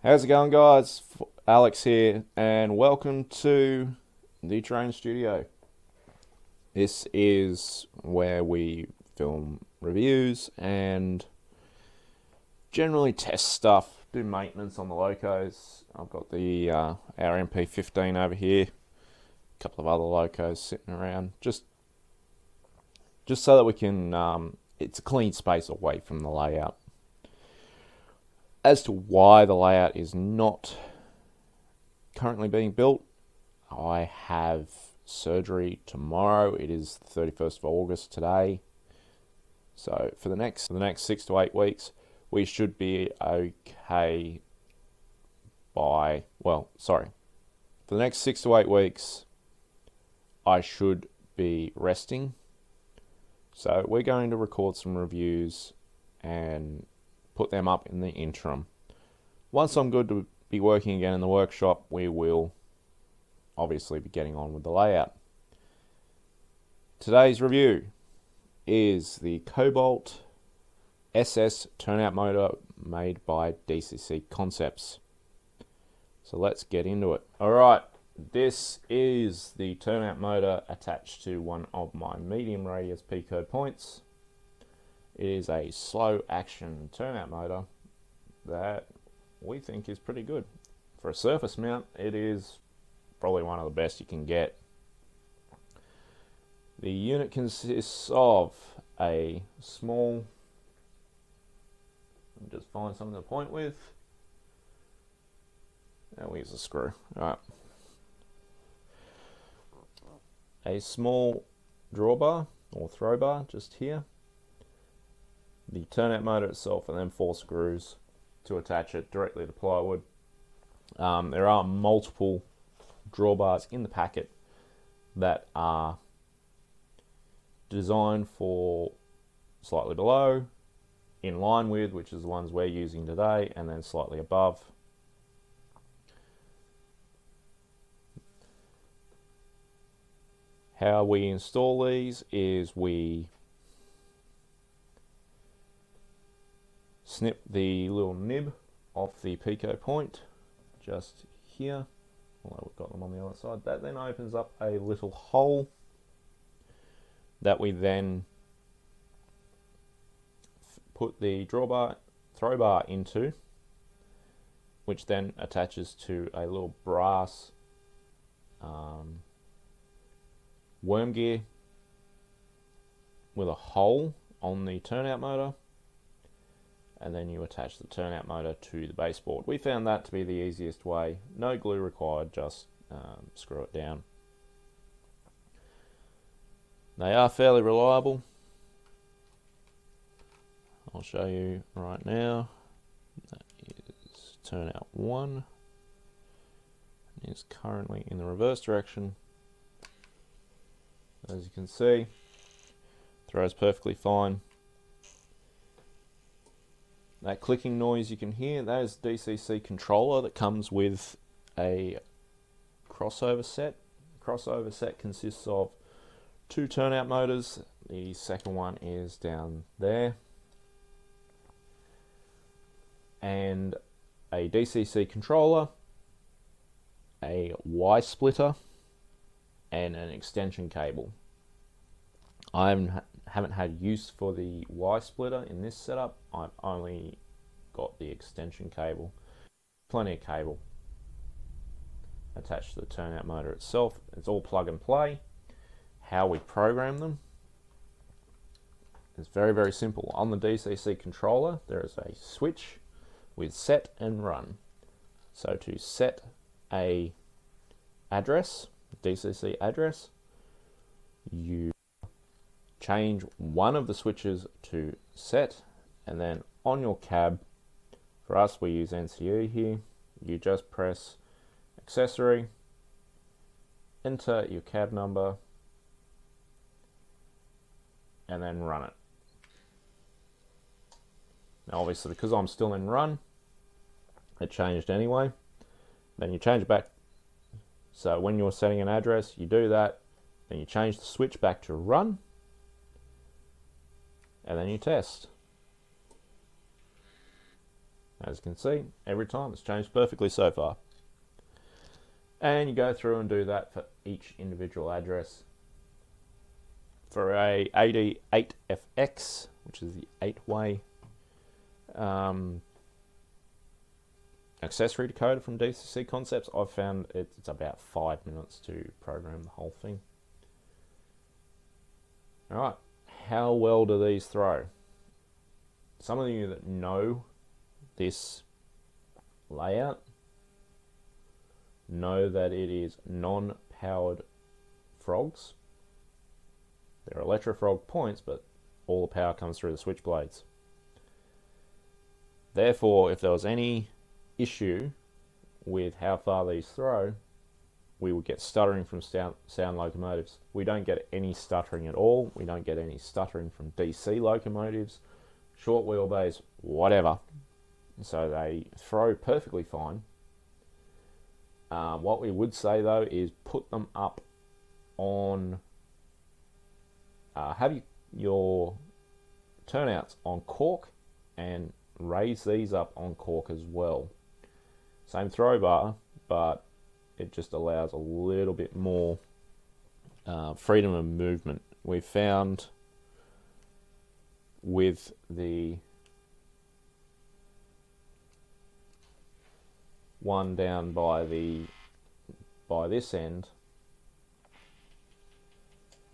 How's it going, guys? Alex here, and welcome to the Train Studio. This is where we film reviews and generally test stuff, do maintenance on the locos. I've got the our MP15 over here, a couple of other locos sitting around, just so that we can. It's a clean space away from the layout. As to why the layout is not currently being built, I have surgery tomorrow. It is the 31st of August today. So for the next 6 to 8 weeks, we should be okay for the next 6 to 8 weeks, I should be resting. So we're going to record some reviews and put them up in the interim. Once I'm good to be working again in the workshop, we will obviously be getting on with the layout. Today's review is the Cobalt SS turnout motor made by DCC Concepts. So let's get into it. Alright, this is the turnout motor attached to one of my medium radius P-code points. It is a slow action turnout motor that we think is pretty good. For a surface mount, it is probably one of the best you can get. The unit consists of a small, just find something to point with, and we use a screw. Alright. A small drawbar or throw bar just here, the turnout motor itself, and then 4 screws to attach it directly to plywood. There are multiple drawbars in the packet that are designed for slightly below, in line with, which is the ones we're using today, and then slightly above. How we install these is we snip the little nib off the pico point just here, although we've got them on the other side. That then opens up a little hole that we then put the throw bar into, which then attaches to a little brass worm gear with a hole on the turnout motor, and then you attach the turnout motor to the baseboard. We found that to be the easiest way. No glue required, just screw it down. They are fairly reliable. I'll show you right now. That is turnout 1. It is currently in the reverse direction. As you can see, throws perfectly fine. That clicking noise you can hear, that is the DCC controller that comes with a crossover set. The crossover set consists of 2 turnout motors. The second one is down there, and a DCC controller, a Y splitter, and an extension cable. I haven't had use for the Y splitter in this setup. I've only got the extension cable. Plenty of cable attached to the turnout motor itself. It's all plug and play. How we program them is very, very simple. On the DCC controller, there is a switch with set and run. So to set a address, DCC address, you change one of the switches to set, and then on your cab, for us we use NCE here, you just press accessory, enter your cab number, and then run it. Now obviously because I'm still in run, it changed anyway. Then you change it back. So when you're setting an address, you do that, then you change the switch back to run, and then you test. As you can see, every time it's changed perfectly so far. And you go through and do that for each individual address. For a AD8FX, which is the 8-way accessory decoder from DCC Concepts, I've found it's about 5 minutes to program the whole thing. Alright, how well do these throw? Some of you that know this layout know that it is non-powered frogs. They're electrofrog points, but all the power comes through the switchblades. Therefore, if there was any issue with how far these throw, we would get stuttering from sound locomotives. We don't get any stuttering at all. We don't get any stuttering from DC locomotives, short wheelbase, whatever. So they throw perfectly fine. What we would say though is put them up on, have your turnouts on cork and raise these up on cork as well. Same throw bar, but it just allows a little bit more freedom of movement. We've found with the one down by this end,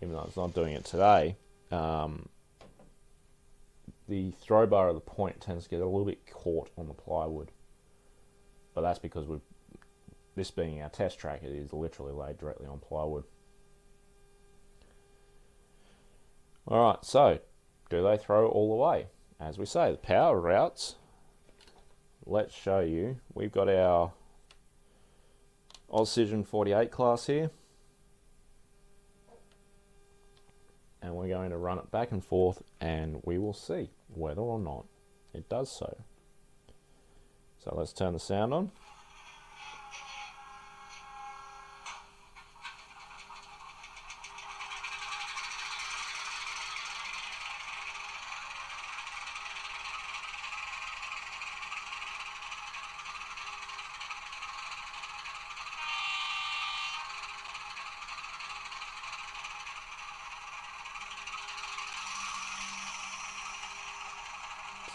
even though it's not doing it today, the throw bar of the point tends to get a little bit caught on the plywood. But that's because this being our test track, it is literally laid directly on plywood. Alright, so do they throw all the way? As we say, the power routes, let's show you. We've got our Ozcision 48 class here, and we're going to run it back and forth, and we will see whether or not it does so. So let's turn the sound on.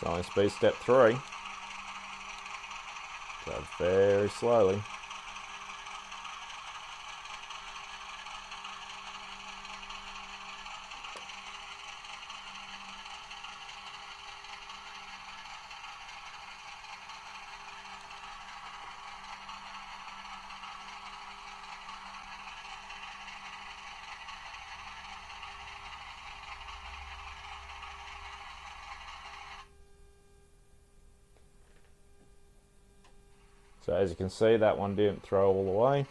So on speed step 3, go very slowly. So as you can see, that one didn't throw all the way.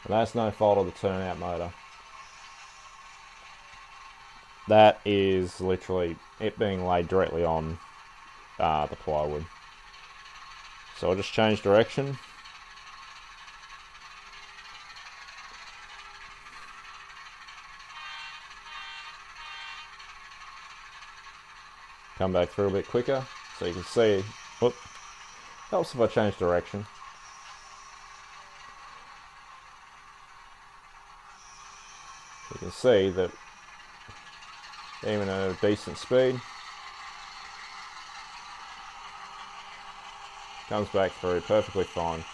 And that's no fault of the turnout motor. That is literally it being laid directly on the plywood. So I'll just change direction. Come back through a bit quicker so you can see. Whoop, helps if I change direction. You can see that even at a decent speed, comes back through perfectly fine.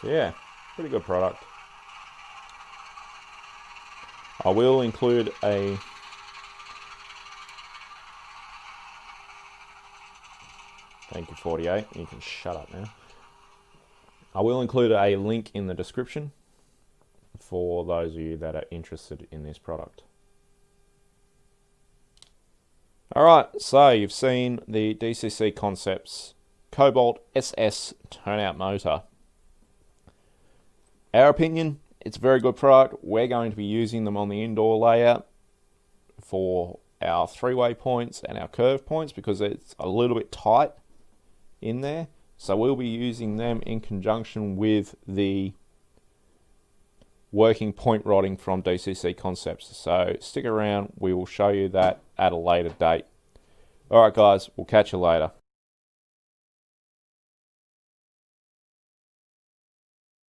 So yeah, pretty good product. I will include a thank you 48, you can shut up now. I will include a link in the description for those of you that are interested in this product. Alright, so you've seen the DCC Concepts Cobalt SS turnout motor. Our opinion, it's a very good product. We're going to be using them on the indoor layout for our three-way points and our curve points because it's a little bit tight in there. So we'll be using them in conjunction with the working point rodding from DCC Concepts. So stick around, we will show you that at a later date. Alright guys, we'll catch you later.